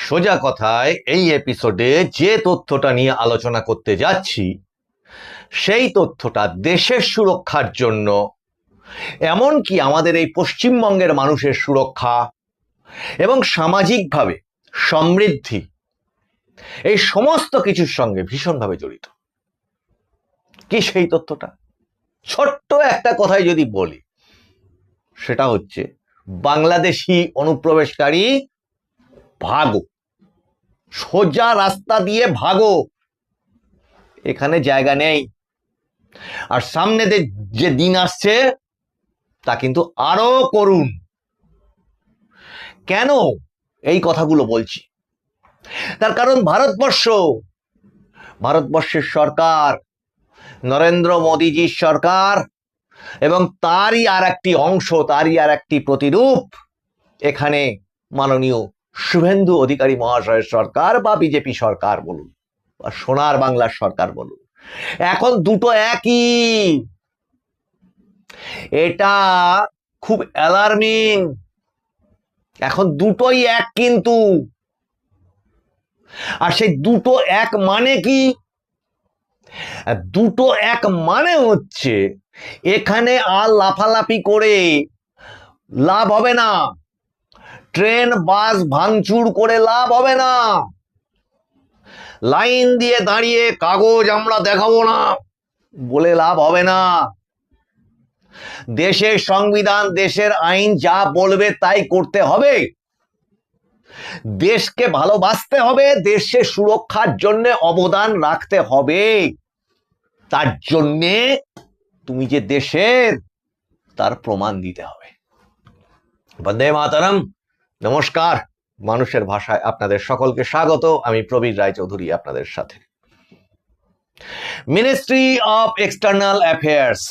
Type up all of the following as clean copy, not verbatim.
সোজা কথায় এই এপিসোডে যে তথ্যটা নিয়ে আলোচনা করতে যাচ্ছি সেই তথ্যটা দেশের সুরক্ষার জন্য, এমনকি আমাদের এই পশ্চিমবঙ্গের মানুষের সুরক্ষা এবং সামাজিকভাবে সমৃদ্ধি, এই সমস্ত কিছুর সঙ্গে ভীষণভাবে জড়িত। কি সেই তথ্যটা? ছোট্ট একটা কথাই যদি বলি, সেটা হচ্ছে বাংলাদেশি অনুপ্রবেশকারী ভাগো, সোজা রাস্তা দিয়ে ভাগো, এখানে জায়গা নেই। আর সামনে যে দিন আসছে তা কিন্তু আরো করুন। কেন এই কথাগুলো বলছি? তার কারণ ভারতবর্ষের সরকার, নরেন্দ্র মোদীজির সরকার এবং তারই আর একটি অংশ, তারই আর একটি প্রতিরূপ এখানে মাননীয় শুভেন্দু অধিকারী মহাশয়ের সরকার বা বিজেপি সরকার বলুন বা সোনার বাংলার সরকার বলুন, এখন দুটো একই। এটা খুব অ্যালার্মিং। এখন দুটোই এক কিন্তু। আর সেই দুটো এক মানে কি? দুটো এক মানে হচ্ছে এখানে আর লাফালাফি করে লাভ হবে না, ট্রেন বাস ভাঙচুর করে লাভ হবে না, লাইন দিয়ে দাঁড়িয়ে কাগজ আমরা দেখাবো না বলে লাভ হবে না। দেশের সংবিধান, দেশের আইন যা বলবে তাই করতে হবে। দেশকে ভালোবাসতে হবে, দেশের সুরক্ষার জন্য অবদান রাখতে হবে। তার জন্যে তুমি যে দেশের, তার প্রমাণ দিতে হবে। বন্দে মাতরম। নমস্কার, মানুষের ভাষায় আপনাদের সকলকে স্বাগত। আমি প্রবীর রায়চৌধুরী আপনাদের সাথে। Ministry of external affairs,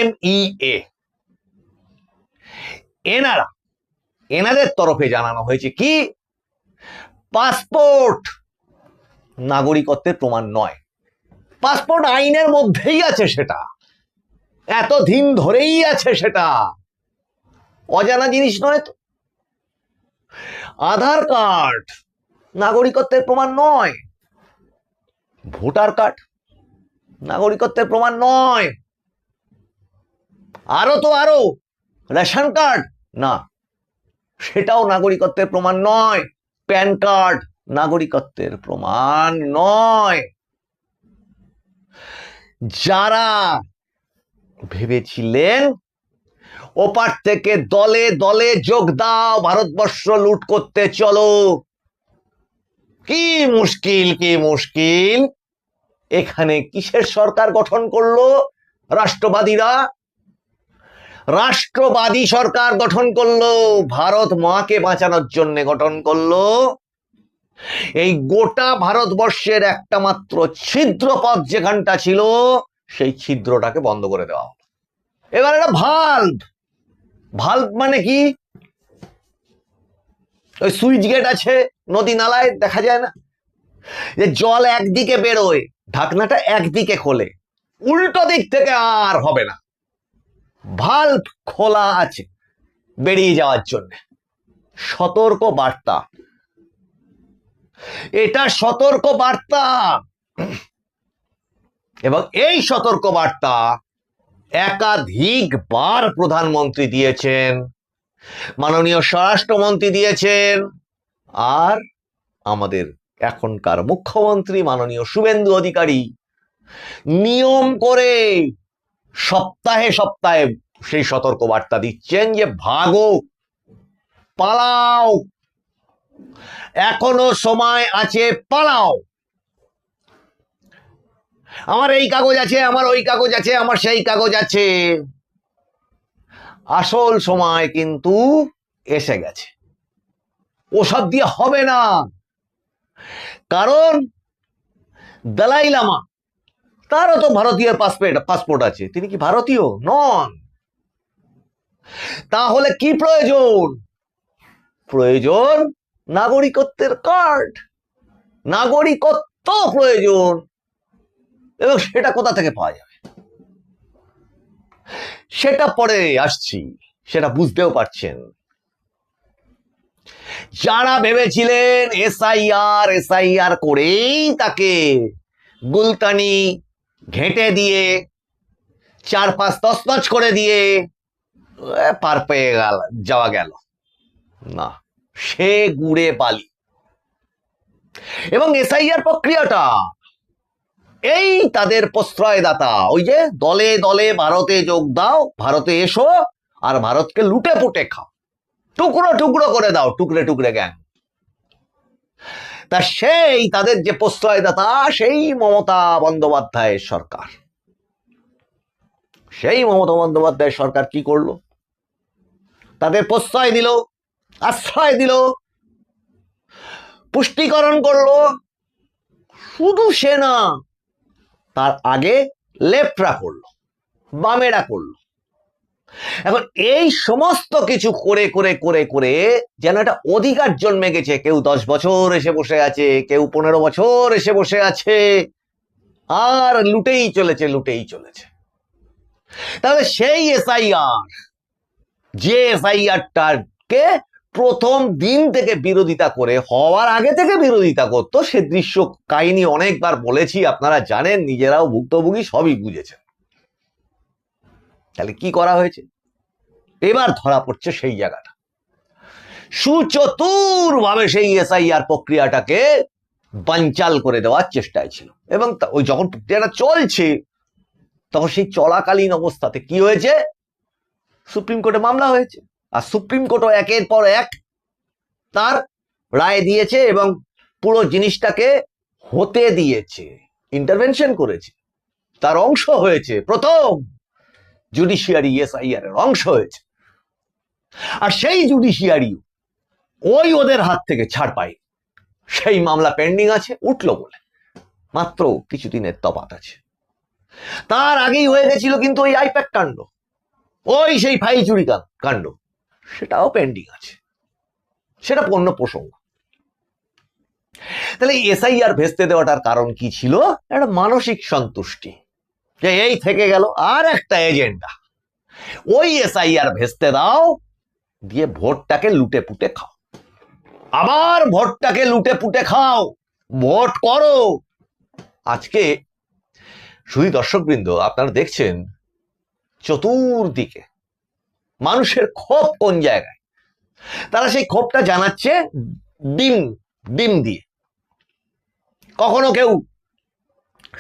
MEA, এনাদের তরফে জানানো হয়েছে কি, পাসপোর্ট নাগরিকত্বের প্রমাণ নয়। পাসপোর্ট আইনের মধ্যেই আছে, সেটা এতদিন ধরেই আছে, সেটা অজানা জিনিস নয় তো। আধার কার্ড নাগরিকত্বের প্রমাণ নয়, ভোটার কার্ড নাগরিকত্বের প্রমাণ নয়, আরো রেশন কার্ড না, সেটাও নাগরিকত্বের প্রমাণ নয়, প্যান কার্ড নাগরিকত্বের প্রমাণ নয়। যারা ভেবেছিলেন ওপার থেকে দলে দলে যোগ দাও, ভারতবর্ষ লুট করতে চলো, কি মুশকিল। এখানে কিসের সরকার গঠন করলো? রাষ্ট্রবাদী সরকার গঠন করলো, ভারত মাকে বাঁচানোর জন্য গঠন করলো। এই গোটা ভারতবর্ষের একটা মাত্র ছিদ্রপথ যেখানটা ছিল, সেই ছিদ্রটাকে বন্ধ করে দেওয়া হলো। এবার একটা ভাল্ব মানে কি? ওই সুইচ গেট আছে নদী নালায়, দেখা যায় না যে জল একদিকে বেরোয়, ঢাকনাটা একদিকে খোলে, উল্টো দিক থেকে আর হবে না। ভাল্ব খোলা আছে বেরিয়ে যাওয়ার জন্য। সতর্ক বার্তা, এটা সতর্ক বার্তা। এবং এই সতর্ক বার্তা একাধিকবার প্রধানমন্ত্রী দিয়েছেন, মাননীয় স্বরাষ্ট্রমন্ত্রী দিয়েছেন, আর আমাদের এখনকার মুখ্যমন্ত্রী মাননীয় শুভেন্দু অধিকারী নিয়ম করে সপ্তাহে সপ্তাহে সেই সতর্ক বার্তা দিচ্ছেন যে ভাগো, পালাও, এখনো সময় আছে, পালাও। আমার এই কাগজ আছে, আমার ওই কাগজ আছে, আমার সেই কাগজ আছে। আসল সময় কিন্তু এসে গেছে। ওসব দিয়ে হবে না। কারণ দালাই লামা, তারও তো ভারতীয় পাসপোর্ট আছে, তিনি কি ভারতীয় নন? তাহলে কি প্রয়োজন? নাগরিকত্বের কার্ড, নাগরিকত্ব প্রয়োজন। এবং সেটা কোথা থেকে পাওয়া যাবে সেটা পরে আসছি, সেটা বুঝতেও পারছেন। যারা ভেবেছিলেন এসআইআর এসআইআর করেই তাকে গুলতানি ঘেঁটে দিয়ে চারপাশ তছনছ করে দিয়ে পার পেয়ে যাওয়া গেল না, সে গুড়ে বালি। এবং এসআইআর প্রক্রিয়াটা এই তাদের প্রশ্রয়দাতা, ওই যে দলে দলে ভারতে যোগ দাও, ভারতে এসো আর ভারতকে লুটে পুটে খাও, টুকরো টুকরো করে দাও, টুকরে টুকরে গ্যাং। তা সেই তাদের যে প্রশ্রয়দাতা, সেই মমতা বন্দ্যোপাধ্যায়ের সরকার। সেই মমতা বন্দ্যোপাধ্যায়ের সরকার কি করলো? তাদের প্রশ্রয় দিল, আশ্রয় দিল, পুষ্টিকরণ করলো। শুধু সে না, তার আগে লেফটরা করলো, বামেরা করলো। এখন এই সমস্ত কিছু করে করে করে করে যেন একটা অধিকার জন্মে গেছে। কেউ 10 বছর এসে বসে আছে, কেউ 15 বছর এসে বসে আছে, আর লুটেই চলেছে, লুটেই চলেছে। তাহলে সেই এসআইআর, যে এসআইআরটাকে প্রথম দিন থেকে বিরোধিতা করে, হওয়ার আগে থেকে বিরোধিতা করতো, সে দৃশ্য কাহিনী অনেকবার বলেছি, আপনারা জানেন, নিজেরাও ভুক্তভোগী, সবই বুঝেছেন। তাহলে কি করা হয়েছে? এবার ধরা পড়ছে সেই জায়গাটা। সুচতুরভাবে সেই এসআইআর প্রক্রিয়াটাকে বানচাল করে দেওয়ার চেষ্টায় ছিল। এবং ওই যখন প্রক্রিয়াটা চলছে, তখন সেই চলাকালীন অবস্থাতে কি হয়েছে? সুপ্রিম কোর্টে মামলা হয়েছে, আর সুপ্রিম কোর্টও একের পর এক তার রায় দিয়েছে এবং পুরো জিনিসটাকে হতে দিয়েছে, ইন্টারভেনশন করেছে, তার অংশ হয়েছে। প্রথম জুডিশিয়ারি এসআইআর এর অংশ হয়েছে। আর সেই জুডিশিয়ারি ওই ওদের হাত থেকে ছাড় পায়। সেই মামলা পেন্ডিং আছে, উঠলো বলে মাত্র কিছুদিনের তফাৎ আছে। তার আগেই হয়ে গেছিল কিন্তু ওই আইপ্যাক কাণ্ড, ওই সেই ফাইল চুরি কাণ্ড, সেটাও পেন্ডিং আছে, সেটা অন্য প্রসঙ্গ। তাহলে এসআইআর ভেস্তে দেওয়াটার কারণ কি ছিল? একটা মানসিক সন্তুষ্টি, যে এই থেকে গেল। আর একটা এজেন্ডা, ওই এসআইআর ভেস্তে দাও, দিয়ে ভোটটাকে লুটে পুটে খাও, আবার ভোটটাকে লুটে পুটে খাও, ভোট করো। আজকে শুধু দর্শকবৃন্দ, আপনারা দেখছেন চতুর্দিকে মানুষের ক্ষোভ কোন জায়গায়। তারা সেই ক্ষোভটা জানাচ্ছে ডিম দিয়ে। কখনো কেউ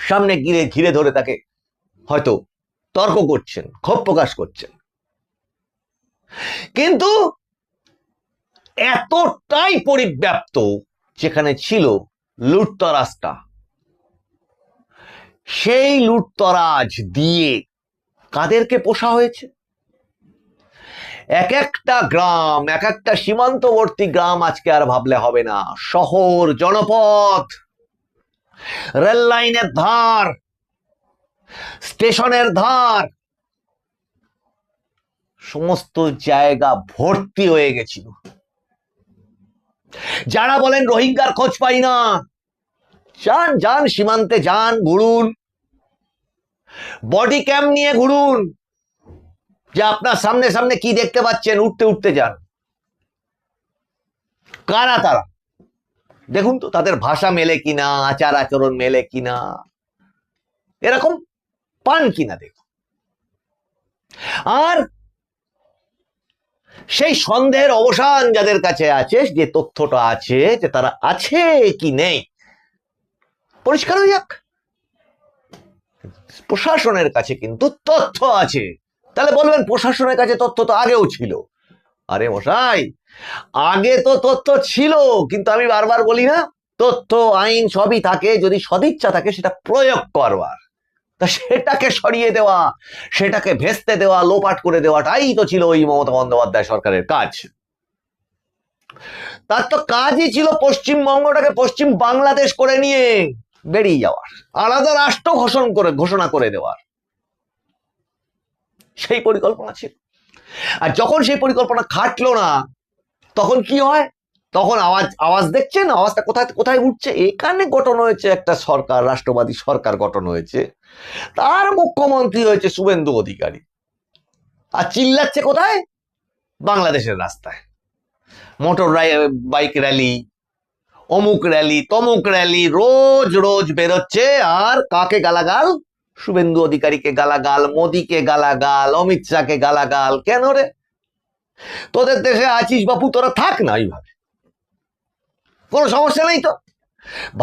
সামনে ঘিরে ধরে তাকে হয়তো তর্ক করছেন, ক্ষোভ প্রকাশ করছেন। কিন্তু এতটাই পরিব্যাপ্ত যেখানে ছিল লুটতরাজটা, সেই লুটতরাজ দিয়ে কাদেরকে পোষা হয়েছে? এক একটা গ্রাম, এক একটা সীমান্তবর্তী গ্রাম আজকে আর ভাবলে হবে না, শহর, জনপদ, রেল লাইনের ধার, স্টেশনের ধার, সমস্ত জায়গা ভর্তি হয়ে গেছিল। যারা বলেন রোহিঙ্গার খোঁজ পাই না, যান যান সীমান্তে যান, ঘুরুন, বডি ক্যাম্প নিয়ে ঘুরুন, যে আপনার সামনে সামনে কি দেখতে পাচ্ছেন, উঠতে উঠতে যান। কারা তারা? দেখুন তো তাদের ভাষা মেলে কিনা, আচার আচরণ মেলে কিনা, এরকম পান কিনা দেখুন। আর সেই সন্দেহের অবসান যাদের কাছে আছে, যে তথ্যটা আছে যে তারা আছে কি নেই, পরিষ্কার হয়ে যাক। প্রশাসনের কাছে কিন্তু তথ্য আছে। তাহলে বলবেন প্রশাসনের কাছে তথ্য তো আগেও ছিল। আরে মশাই, আগে তো তথ্য ছিল, কিন্তু আমি বারবার বলি না, তথ্য আইন সবই থাকে, যদি সদিচ্ছা থাকে সেটা প্রয়োগ করবার। তা সেটাকে সরিয়ে দেওয়া, সেটাকে ভেস্তে দেওয়া, লোপাট করে দেওয়াটাই তো ছিল ওই মমতা বন্দ্যোপাধ্যায় সরকারের কাজ। তার তো কাজই ছিল পশ্চিমবঙ্গটাকে পশ্চিম বাংলাদেশ করে নিয়ে বেরিয়ে যাওয়ার, আলাদা রাষ্ট্র ঘোষণা করে দেওয়ার সেই পরিকল্পনা ছিল। আর যখন সেই পরিকল্পনা খাটলো না, তখন কি হয়? তখন আওয়াজ দেখছেন, আওয়াজটা কোথায় কোথায় উঠছে? এখানে গঠন হয়েছে একটা সরকার, রাষ্ট্রবাদী সরকার গঠন হয়েছে, তার মুখ্যমন্ত্রী হয়েছে শুভেন্দু অধিকারী, আর চিল্লাচ্ছে কোথায়? বাংলাদেশের রাস্তায়। মোটর বাইক র্যালি, অমুক র্যালি, তমুক র্যালি, রোজ রোজ বেরোচ্ছে। আর কাকে গালাগাল? শুভেন্দু অধিকারীকে গালাগাল, মোদীকে গালাগাল, অমিত শাহকে গালাগাল। কেন রে? তোদের দেশে আছিস বাপু, তোরা থাক না এইভাবে, কোনো সমস্যা নেই তো।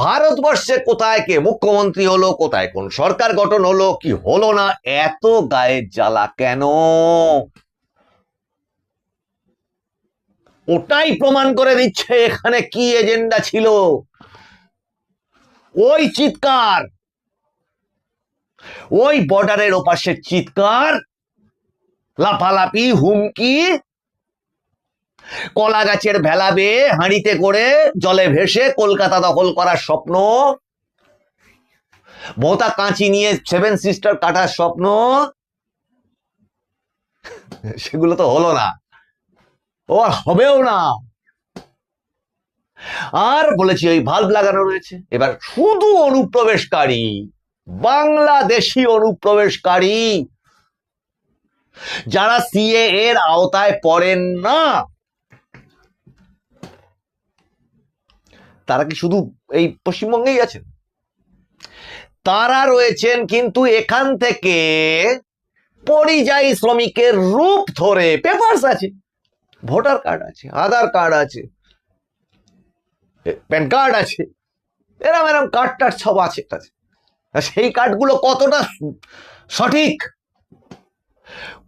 ভারতবর্ষে কোথায় কে মুখ্যমন্ত্রী হলো, কোথায় কোন সরকার গঠন হলো, কি হলো না, এত গায়ের জ্বালা কেন? ওটাই প্রমাণ করে দিচ্ছে এখানে কি এজেন্ডা ছিল। ওই চিৎকার, ওই বর্ডারের ওপাশে চিৎকার, লাফালাফি, হুমকি, কলা গাছের ভেলা বেয়ে হাঁড়িতে করে জলে ভেসে কলকাতা দখল করার স্বপ্ন, ভোঁতা কাঁচি নিয়ে 7 সিস্টার কাটার স্বপ্ন, সেগুলো তো হলো না, ও হবেও না। আর বলেছি ওই ভাল্ব লাগানো রয়েছে। এবার শুধু অনুপ্রবেশকারী, বাংলাদেশি অনুপ্রবেশকারী, যারা সিএ এর আওতায় পড়েন না, তারা কি শুধু এই পশ্চিমবঙ্গেই আছেন? তারা রয়েছেন, কিন্তু এখান থেকে পরিযায়ী শ্রমিকের রূপ ধরে পেপারস আছে, ভোটার কার্ড আছে, আধার কার্ড আছে, প্যান কার্ড আছে, এরম এরম কার্ড টার্ড সব আছে। সেই কার্ডগুলো কতটা সঠিক?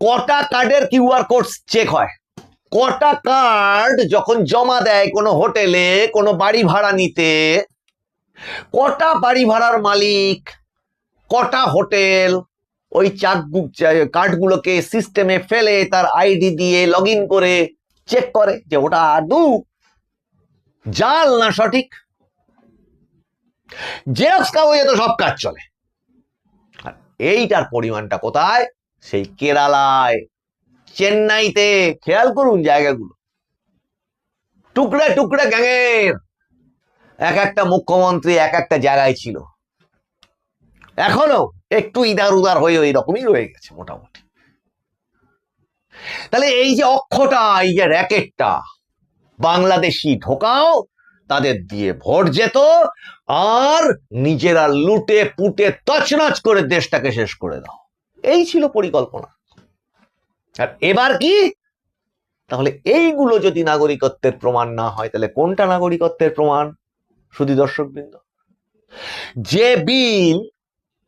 কটা কার্ডের কিউআর কোড চেক হয়? কটা কার্ড যখন জমা দেয় কোনো হোটেলে, কোনো বাড়ি ভাড়া নিতে, কটা বাড়ি ভাড়ার মালিক, কটা হোটেল ওই কার্ডগুলোকে সিস্টেমে ফেলে তার আইডি দিয়ে লগ ইন করে চেক করে যে ওটা আদৌ জাল না সঠিক। জেরক্স কাগজে তো সব কাজ চলে। আর এইটার পরিমাণটা কোথায়? সেই কেরালায়, চেন্নাইতে। খেয়াল করুন জায়গাগুলো, টুকরে টুকরে গ্যাংয়ের এক একটা মুখ্যমন্ত্রী এক একটা জায়গায় ছিল। এখনো একটু ইদার উদার হয়ে ওই রকমই রয়ে গেছে মোটামুটি। তাহলে এই যে অক্ষটা, এই যে র্যাকেটটা, বাংলাদেশি ঢোকাও, তাদের দিয়ে ভোট যেত, আর নিজেরা লুটে পুটে তছনছ করে দেশটাকে শেষ করে দাও, এই ছিল পরিকল্পনা। আর এবার কি? তাহলে এইগুলো যদি নাগরিকত্বের প্রমাণ না হয়, তাহলে কোনটা নাগরিকত্বের প্রমাণ? শুধু দর্শকবৃন্দ, যে বিল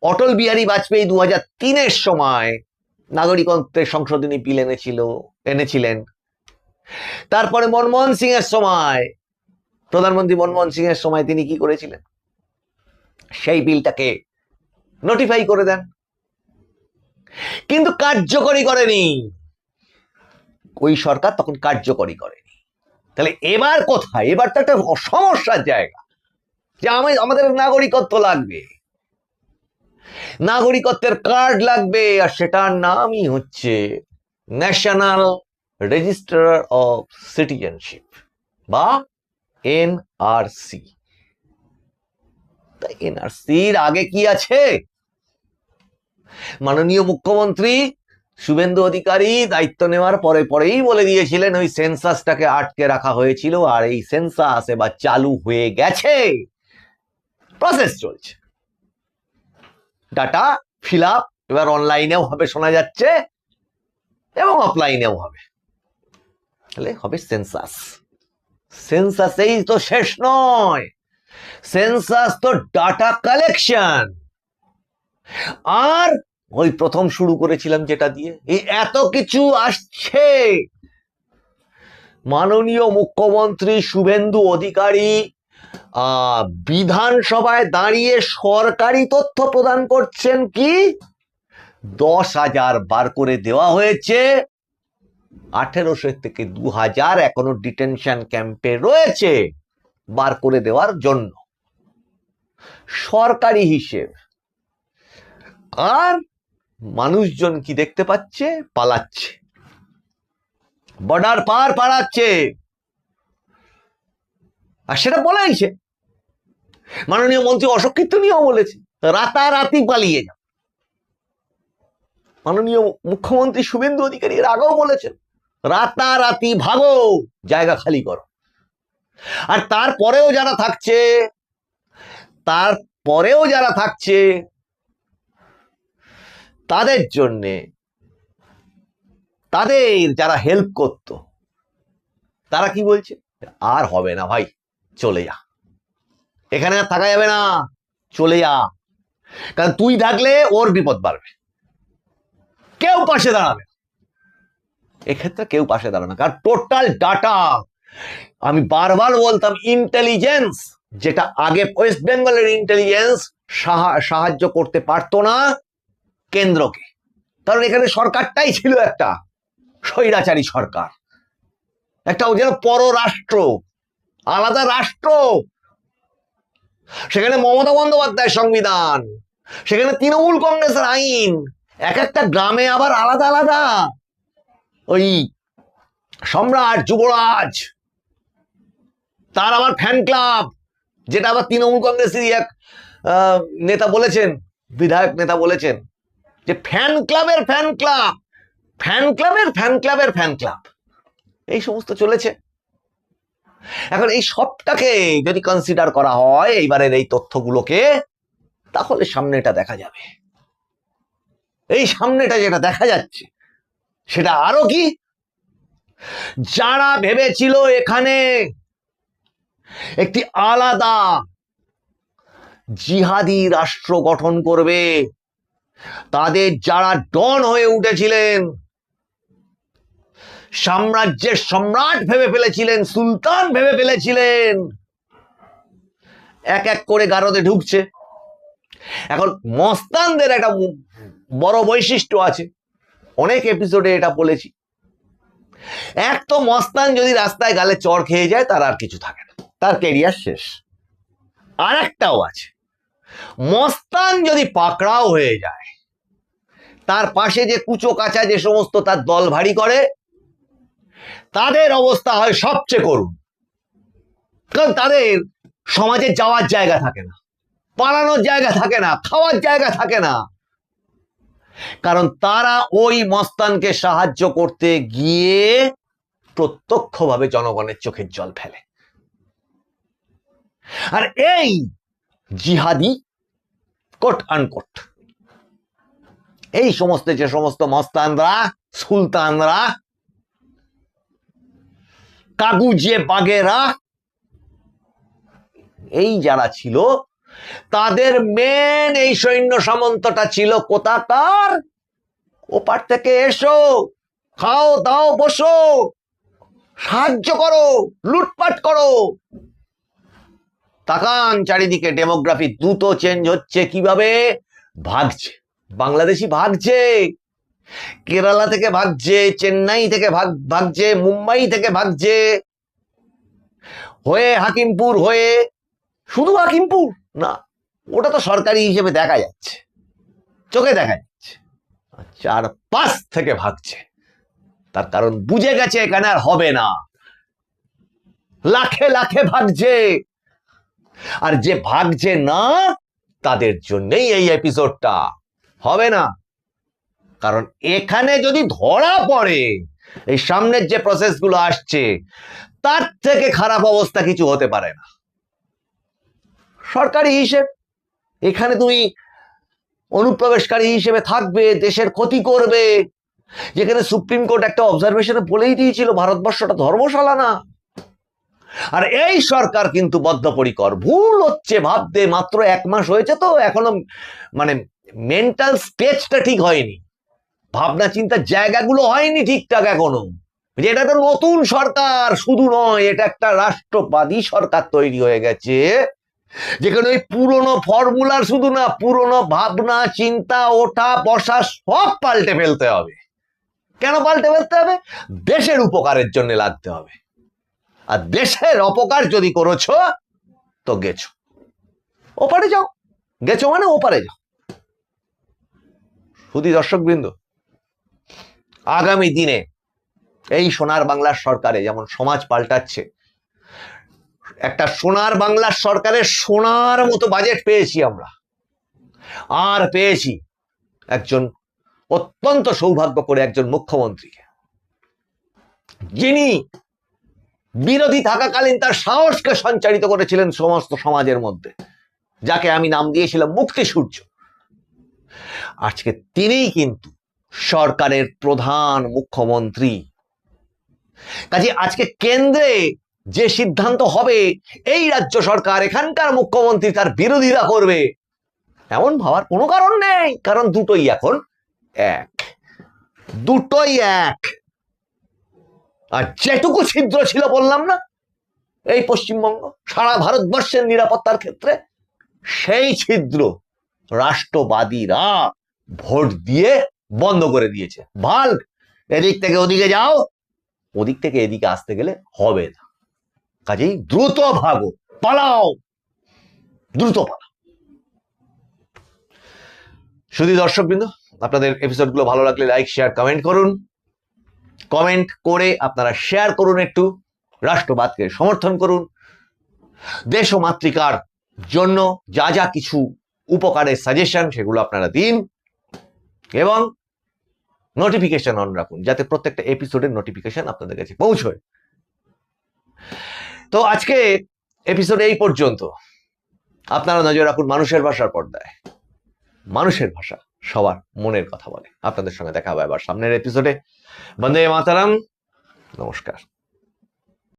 অটল বিহারী বাজপেয়ী 2003-এর সময় নাগরিকত্বের সংশোধনী বিল এনেছিলেন, তারপরে মনমোহন সিং এর সময়, প্রধানমন্ত্রী মনমোহন সিং এর সময় তিনি কি করেছিলেন? সেই বিলটাকে নোটিফাই করে দেন, কিন্তু কার্যকরী করেনি। ওই সরকার তখন কার্যকরী করেনি। তাহলে এবার কোথায়? এবার তো একটা সমস্যার জায়গা, যে আমাদের নাগরিকত্ব লাগবে, নাগরিকত্বের কার্ড লাগবে, আর সেটার নামই হচ্ছে ন্যাশনাল রেজিস্টার অফ সিটিজেনশিপ বা এনআরসি। এনআরসির আগে কি আছে? মাননীয় মুখ্যমন্ত্রী শুভেন্দু অধিকারী দায়িত্ব নেওয়ার পরে পরেই বলে দিয়েছিলেন ওই সেন্সাসটাকে আটকে রাখা হয়েছিল, আর এই সেন্সাস এবার চালু হয়ে গেছে, প্রসেস চলছে, ডাটা ফিল আপ এবার অনলাইনেও হবে শোনা যাচ্ছে, এবং অফলাইনেও হবে। তাহলে হবে সেন্সাস। সেন্সাসেই তো শেষ নয়, সেন্সাস তো ডাটা কালেকশন। আর ওই প্রথম শুরু করেছিলাম যেটা দিয়ে, এই এত কিছু আসছে। মাননীয় মুখ্যমন্ত্রী শুভেন্দু অধিকারী বিধানসভায় দাঁড়িয়ে সরকারি তথ্য প্রদান করছেন কি? 10,000 বার করে দেওয়া হয়েছে, 1800 থেকে 2000 এখনো ডিটেনশন ক্যাম্পে রয়েছে বার করে দেওয়ার জন্য, সরকারি হিসেব। আর মানুষজন কি দেখতে পাচ্ছে? পালাচ্ছে, বর্ডার পার পালাচ্ছে। আর সেটা বলেইছে মাননীয় মন্ত্রী অশোক কীর্তনীয় বলেছে, রাতারাতি পালিয়ে যাও। মাননীয় মুখ্যমন্ত্রী শুভেন্দু অধিকারী এর আগেও বলেছেন, রাতারাতি ভাগো, জায়গা খালি করো। আর তারপরেও যারা থাকছে তাদের জন্যে, তাদের যারা হেল্প করত, তারা কি বলছে? আর হবে না ভাই, চলে যা, এখানে আর থাকা যাবে না, চলে যা। কারণ তুই থাকলে ওর বিপদ বাড়বে, কেউ পাশে দাঁড়াবে। এক্ষেত্রে কেউ পাশে দাঁড়াবে না, কারণ টোটাল ডাটা, আমি বারবার বলতাম, ইন্টেলিজেন্স, যেটা আগে ওয়েস্ট বেঙ্গলের ইন্টেলিজেন্স সাহায্য করতে পারতো না কেন্দ্রকে, কারণ এখানে সরকারটাই ছিল একটা স্বৈরাচারী সরকার, একটা যেন পররাষ্ট্র, আলাদা রাষ্ট্র। সেখানে মমতা বন্দ্যোপাধ্যায়ের সংবিধান, সেখানে তৃণমূল কংগ্রেসের আইন, এক একটা গ্রামে আবার আলাদা আলাদা ওই সম্রাট, যুবরাজ, তার আবার ফ্যান ক্লাব, যেটা আবার তৃণমূল কংগ্রেসেরই এক নেতা বলেছেন, বিধায়ক নেতা বলেছেন যে ফ্যান ক্লাবের ফ্যান ক্লাব, ফ্যান ক্লাবের ফ্যান ক্লাবের ফ্যান ক্লাব, এই সমস্ত চলেছে। এখন এই সবটাকে যদি কনসিডার করা হয় এইবারের এই তথ্যগুলোকে, তাহলে সামনেটা দেখা যাবে। এই সামনেটা যেটা দেখা যাচ্ছে সেটা আরো কি, যারা ভেবেছিল এখানে একটি আলাদা জিহাদি রাষ্ট্র গঠন করবে, তাদের যারা ডন হয়ে উঠেছিলেন, সাম্রাজ্যের সম্রাট ভেবে ফেলেছিলেন, সুলতান ভেবে ফেলেছিলেন, এক এক করে গারদে ঢুকছে। এখন মস্তানদের একটা বড় বৈশিষ্ট্য আছে, অনেক এপিসোডে এটা বলেছি, এক তো মস্তান যদি রাস্তায় গালে চড় খেয়ে যায়, তার আর কিছু থাকে না, তার ক্যারিয়ার শেষ। আর একটাও আছে, মস্তান যদি পাকড়াও হয়ে যায়, তার পাশে যে কুচো কাঁচা যে সমস্ত তার দল ভারী করে, তাদের অবস্থা হয় সবচেয়ে করুণ। কারণ তাদের সমাজে যাওয়ার জায়গা থাকে না, পালানোর জায়গা থাকে না, খাওয়ার জায়গা থাকে না, কারণ তারা ওই মস্তানকে সাহায্য করতে গিয়ে প্রত্যক্ষভাবে জনগণের চোখের জল ফেলে। আর এই জিহাদি কোট আনকোট, এই সমস্ত যে সমস্ত মস্তানরা, সুলতানরা, কাগুজে বাগেরা, এই যারা ছিল, তাদের মেন এই সৈন্য সামন্তটা ছিল কোথাকার? ওপার থেকে এসো, খাও দাও বসো, সাহায্য করো, লুটপাট করো। তাকান চারিদিকে, ডেমোগ্রাফি দ্রুত চেঞ্জ হচ্ছে। কিভাবে ভাগছে? বাংলাদেশি ভাগছে, কেরালা থেকে ভাগছে, চেন্নাই থেকে ভাগছে, মুম্বাই থেকে ভাগছে, হয়ে হাকিমপুর হয়ে, শুধু হাকিমপুর না, ওটা তো সরকারি হিসেবে দেখা যাচ্ছে, চোখে দেখা যাচ্ছে, চারপাশ থেকে ভাগছে। তার কারণ বুঝে গেছে এখানে আর হবে না, লাখে লাখে ভাগছে। আর যে ভাগছে না, তাদের জন্যই এই এপিসোডটা হবে না। কারণ এখানে যদি ধরা পড়ে, এই সামনের যে প্রসেসগুলো আসছে, তার থেকে খারাপ অবস্থা কিছু হতে পারে না। সরকারি হিসেব, এখানে তুমি অনুপ্রবেশকারী হিসেবে থাকবে, দেশের ক্ষতি করবে, যেখানে সুপ্রিম কোর্ট একটা অবজারভেশনে বলেই দিয়েছিল ভারতবর্ষটা ধর্মশালা না। আর এই সরকার কিন্তু বদ্ধপরিকর। ভুল হচ্ছে ভাবতে, মাত্র 1 মাস হয়েছে তো, এখনো মানে মেন্টাল স্টেজটা ঠিক হয়নি, ভাবনা চিন্তার জায়গাগুলো হয়নি ঠিকঠাক এখনো। এটা একটা নতুন সরকার শুধু নয়, এটা একটা রাষ্ট্রবাদী সরকার তৈরি হয়ে গেছে, যেখানে ওই পুরনো ফর্মুলার শুধু না, পুরনো ভাবনা চিন্তা, ওঠা বসা সব পাল্টে ফেলতে হবে। কেন পাল্টে ফেলতে হবে? দেশের উপকারের জন্য লাগতে হবে। আর দেশের অপকার যদি করেছো তো গেছো, ওপারে যাও, গেছো মানে ওপারে যাও। শুধু দর্শকবৃন্দ, আগামী দিনে এই সোনার বাংলার সরকারে যেমন সমাজ পাল্টাচ্ছে, একটা সোনার বাংলার সরকারের সোনার মতো বাজেট পেয়েছি আমরা, আর পেয়েছি একজন অত্যন্ত সৌভাগ্য করে একজন মুখ্যমন্ত্রীকে, যিনি বিরোধী থাকাকালীন তার সাহসকে সঞ্চারিত করেছিলেন সমস্ত সমাজের মধ্যে, যাকে আমি নাম দিয়েছিলাম মুক্তি সূর্য। আজকে তিনিই কিন্তু সরকারের প্রধান মুখ্যমন্ত্রী। কাজে আজকে কেন্দ্রে যে সিদ্ধান্ত হবে, এই রাজ্য সরকার, এখানকার মুখ্যমন্ত্রী তার বিরোধিতা করবে, এমন ভাবার কোনো কারণ নেই। কারণ দুটোই এখন এক, দুটোই এক। আর যেটুকু ছিদ্র ছিল বললাম না এই পশ্চিমবঙ্গ, সারা ভারতবর্ষের নিরাপত্তার ক্ষেত্রে, সেই ছিদ্র রাষ্ট্রবাদীরা ভোট দিয়ে বন্ধ করে দিয়েছে। ভাল্ব এদিক থেকে ওদিকে যাও, ওদিক থেকে এদিকে আসতে গেলে হবে না। কাজেই দ্রুত ভাগো, পালাও, দ্রুত পালাও। শুধু দর্শকবৃন্দ, আপনাদের এপিসোডগুলো ভালো লাগলে লাইক, শেয়ার, কমেন্ট করুন। কমেন্ট করে আপনারা শেয়ার করুন, একটু রাষ্ট্রবাদকে সমর্থন করুন। দেশ ও মাতৃকার জন্য যা যা কিছু উপকারের সাজেশন সেগুলো আপনারা দিন, এবং নোটিফিকেশন অন রাখুন যাতে প্রত্যেকটা এপিসোডের নোটিফিকেশন আপনাদের কাছে পৌঁছয়। তো আজকে এপিসোড এই পর্যন্ত। আপনারা নজর রাখুন মানুষের ভাষার পর্দায়। মানুষের ভাষা সবার মনের কথা বলে। আপনাদের সঙ্গে দেখা হবে আবার সামনের এপিসোডে। বন্দে মাতরম। নমস্কার।